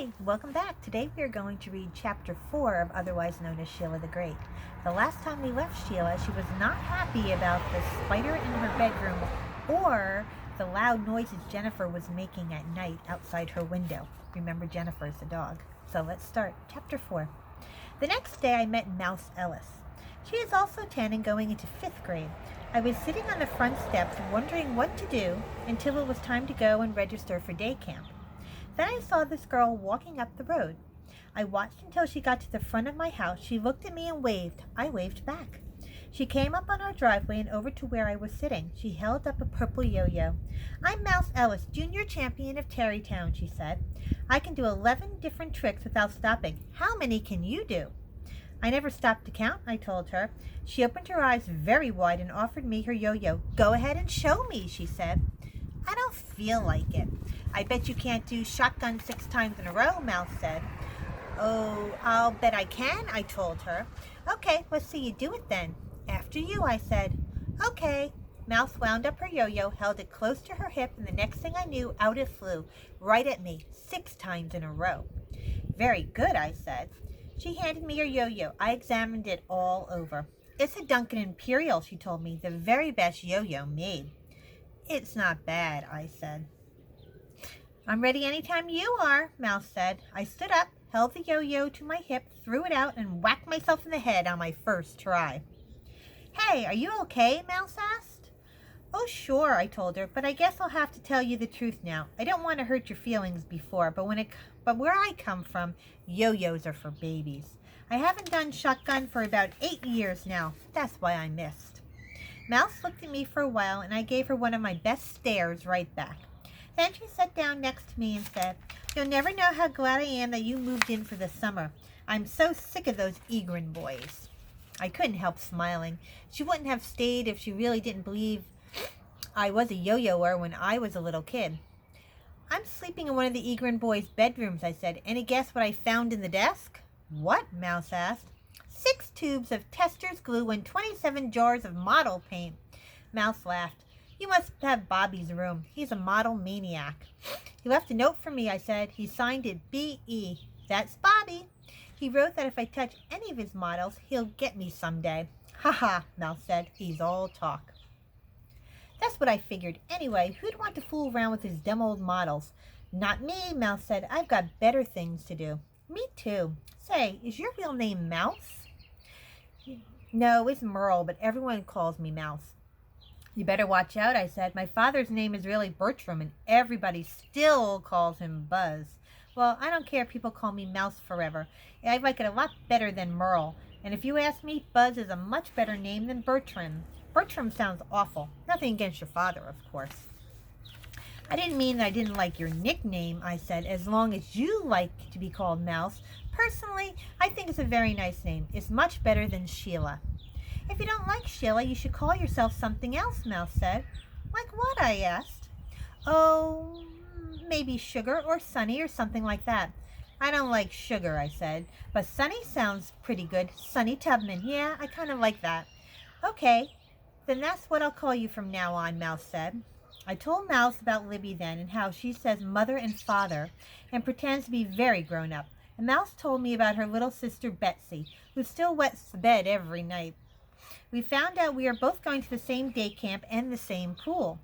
Hi, welcome back. Today we are going to read Chapter 4 of otherwise known as Sheila the Great. The last time we left Sheila, she was not happy about the spider in her bedroom or the loud noises Jennifer was making at night outside her window. Remember, Jennifer is the dog. So let's start. Chapter 4. The next day I met Mouse Ellis. She is also 10 and going into 5th grade. I was sitting on the front steps wondering what to do until it was time to go and register for day camp. Then I saw this girl walking up the road. I watched until she got to the front of my house. She looked at me and waved. I waved back. She came up on our driveway and over to where I was sitting. She held up a purple yo-yo. "I'm Mouse Ellis, junior champion of Tarrytown," she said. "I can do 11 different tricks without stopping. How many can you do?" "I never stopped to count," I told her. She opened her eyes very wide and offered me her yo-yo. "Go ahead and show me," she said. "I don't feel like it." "I bet you can't do shotgun 6 times in a row," Mouse said. "Oh, I'll bet I can," I told her. "Okay, let's see you do it then." "After you," I said. "Okay." Mouse wound up her yo-yo, held it close to her hip, and the next thing I knew, out it flew, right at me, 6 times in a row. "Very good," I said. She handed me her yo-yo. I examined it all over. "It's a Duncan Imperial," she told me, "the very best yo-yo made." "It's not bad," I said. "I'm ready anytime you are," Mouse said. I stood up, held the yo-yo to my hip, threw it out, and whacked myself in the head on my first try. "Hey, are you okay?" Mouse asked. "Oh, sure," I told her, "but I guess I'll have to tell you the truth now. I don't want to hurt your feelings before, but where I come from, yo-yos are for babies. I haven't done shotgun for about 8 years now. That's why I missed." Mouse looked at me for a while, and I gave her one of my best stares right back. Then she sat down next to me and said, "You'll never know how glad I am that you moved in for the summer. I'm so sick of those Egrin boys." I couldn't help smiling. She wouldn't have stayed if she really didn't believe I was a yo-yoer when I was a little kid. "I'm sleeping in one of the Egrin boys' bedrooms," I said. "Any guess what I found in the desk?" "What?" Mouse asked. 6 tubes of Tester's glue and 27 jars of model paint." Mouse laughed. "You must have Bobby's room. He's a model maniac." "He left a note for me," I said. "He signed it B.E. That's Bobby. He wrote that if I touch any of his models, he'll get me someday." "Ha ha," Mouse said. "He's all talk." "That's what I figured. Anyway, who'd want to fool around with his dumb old models?" "Not me," Mouse said. "I've got better things to do." "Me too. Say, is your real name Mouse?" "No, it's Merle, but everyone calls me Mouse." "You better watch out," I said. "My father's name is really Bertram, and everybody still calls him Buzz. Well, I don't care if people call me Mouse forever. I like it a lot better than Merle. And if you ask me, Buzz is a much better name than Bertram. Bertram sounds awful. Nothing against your father, of course." "I didn't mean that I didn't like your nickname," I said, "as long as you like to be called Mouse. Personally, I think it's a very nice name. It's much better than Sheila." "If you don't like Sheila, you should call yourself something else," Mouse said. "Like what?" I asked. "Oh, maybe Sugar or Sunny or something like that." "I don't like Sugar," I said, "but Sunny sounds pretty good. Sunny Tubman. Yeah, I kind of like that." "Okay, then that's what I'll call you from now on," Mouse said. I told Mouse about Libby then and how she says mother and father and pretends to be very grown up. And Mouse told me about her little sister Betsy, who still wets the bed every night. We found out we are both going to the same day camp and the same pool.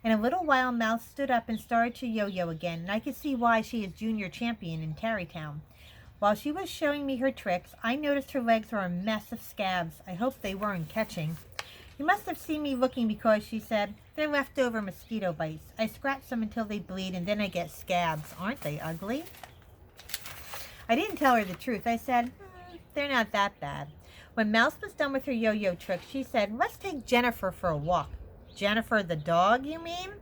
In a little while, Mouse stood up and started to yo-yo again, and I could see why she is junior champion in Tarrytown. While she was showing me her tricks, I noticed her legs were a mess of scabs. I hoped they weren't catching. "You must have seen me looking because," she said, "they're leftover mosquito bites. I scratch them until they bleed, and then I get scabs. Aren't they ugly?" I didn't tell her the truth. I said, "They're not that bad." When Mouse was done with her yo-yo trick, she said, "Let's take Jennifer for a walk." "Jennifer the dog, you mean?"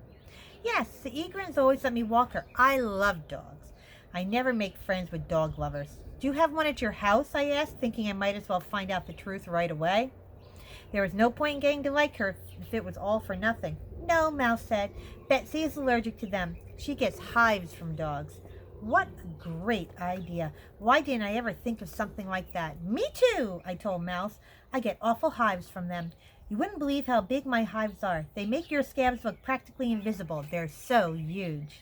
"Yes, the Egrins always let me walk her. I love dogs. I never make friends with dog lovers." "Do you have one at your house?" I asked, thinking I might as well find out the truth right away. There was no point in getting to like her if it was all for nothing. "No," Mouse said. "Betsy is allergic to them. She gets hives from dogs." What a great idea. Why didn't I ever think of something like that? "Me too," I told Mouse. "I get awful hives from them. You wouldn't believe how big my hives are. They make your scabs look practically invisible. They're so huge."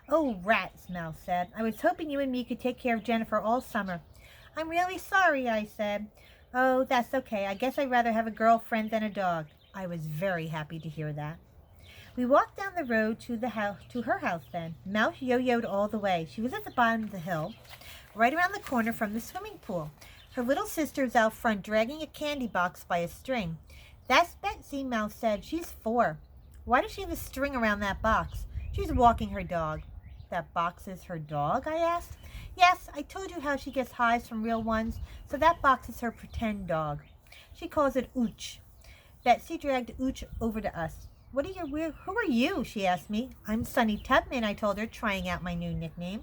Oh, rats, Mouse said. I was hoping you and me could take care of Jennifer all summer. I'm really sorry, I said. Oh, that's okay. I guess I'd rather have a girlfriend than a dog. I was very happy to hear that. We walked down the road to the house, to her house then. Mouse yo-yoed all the way. She was at the bottom of the hill, right around the corner from the swimming pool. Her little sister's out front dragging a candy box by a string. That's Betsy, Mouse said. She's 4. Why does she have a string around that box? She's walking her dog. That box is her dog? I asked. Yes, I told you how she gets highs from real ones, so that box is her pretend dog. She calls it Ooch. Betsy dragged Ooch over to us. Who are you? She asked me. I'm Sunny Tubman, I told her, trying out my new nickname.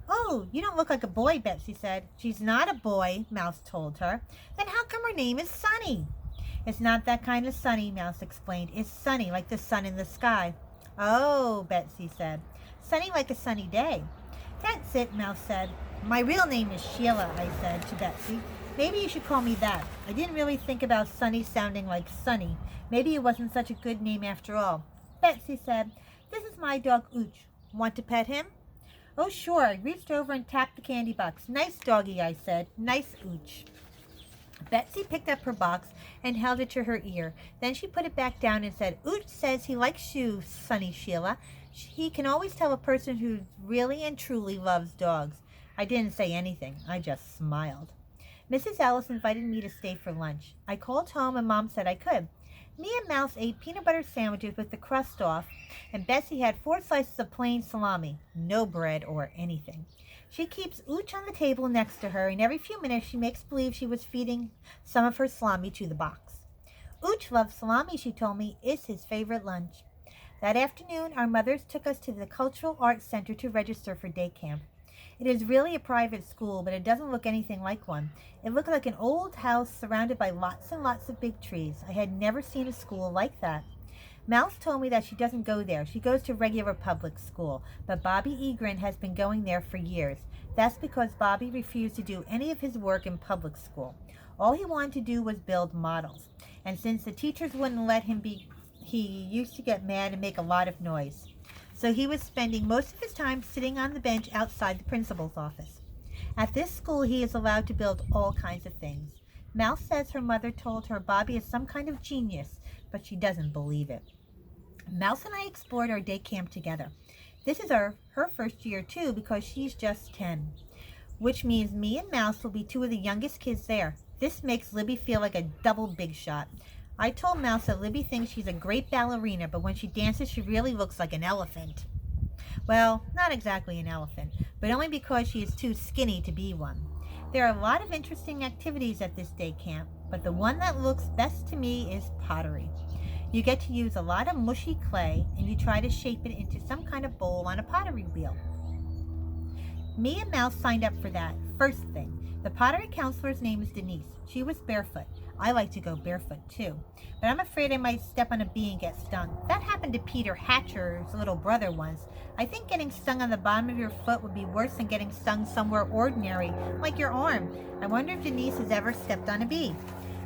Oh, you don't look like a boy, Betsy said. She's not a boy, Mouse told her. Then how come her name is Sunny? It's not that kind of sunny, Mouse explained. It's sunny, like the sun in the sky. Oh, Betsy said. Sunny like a sunny day. That's it, Mouse said. My real name is Shelia, I said to Betsy. Maybe you should call me that. I didn't really think about Sunny sounding like Sunny. Maybe it wasn't such a good name after all. Betsy said, This is my dog Ooch. Want to pet him? Oh, sure. I reached over and tapped the candy box. Nice doggy, I said. Nice Ooch. Betsy picked up her box and held it to her ear. Then she put it back down and said, Ooch says he likes you, Sunny Shelia. He can always tell a person who really and truly loves dogs. I didn't say anything. I just smiled. Mrs. Ellis invited me to stay for lunch. I called home and Mom said I could. Me and Mouse ate peanut butter sandwiches with the crust off, and Bessie had 4 slices of plain salami. No bread or anything. She keeps Ooch on the table next to her, and every few minutes she makes believe she was feeding some of her salami to the box. Ooch loves salami, she told me. It's his favorite lunch. That afternoon, our mothers took us to the Cultural Arts Center to register for day camp. It is really a private school, but it doesn't look anything like one. It looked like an old house surrounded by lots and lots of big trees. I had never seen a school like that. Mouse told me that she doesn't go there. She goes to regular public school, but Bobby Egrin has been going there for years. That's because Bobby refused to do any of his work in public school. All he wanted to do was build models. And since the teachers wouldn't let him he used to get mad and make a lot of noise. So he was spending most of his time sitting on the bench outside the principal's office. At this school, he is allowed to build all kinds of things. Mouse says her mother told her Bobby is some kind of genius, but she doesn't believe it. Mouse and I explored our day camp together. This is her first year too, because she's just 10, which means me and Mouse will be 2 of the youngest kids there. This makes Libby feel like a double big shot. I told Mouse that Libby thinks she's a great ballerina, but when she dances, she really looks like an elephant. Well, not exactly an elephant, but only because she is too skinny to be one. There are a lot of interesting activities at this day camp, but the one that looks best to me is pottery. You get to use a lot of mushy clay, and you try to shape it into some kind of bowl on a pottery wheel. Me and Mouse signed up for that first thing. The pottery counselor's name is Denise. She was barefoot. I like to go barefoot too, but I'm afraid I might step on a bee and get stung. That happened to Peter Hatcher's little brother once. I think getting stung on the bottom of your foot would be worse than getting stung somewhere ordinary, like your arm. I wonder if Denise has ever stepped on a bee.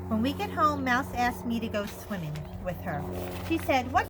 When we get home, Mouse asked me to go swimming with her. She said, "What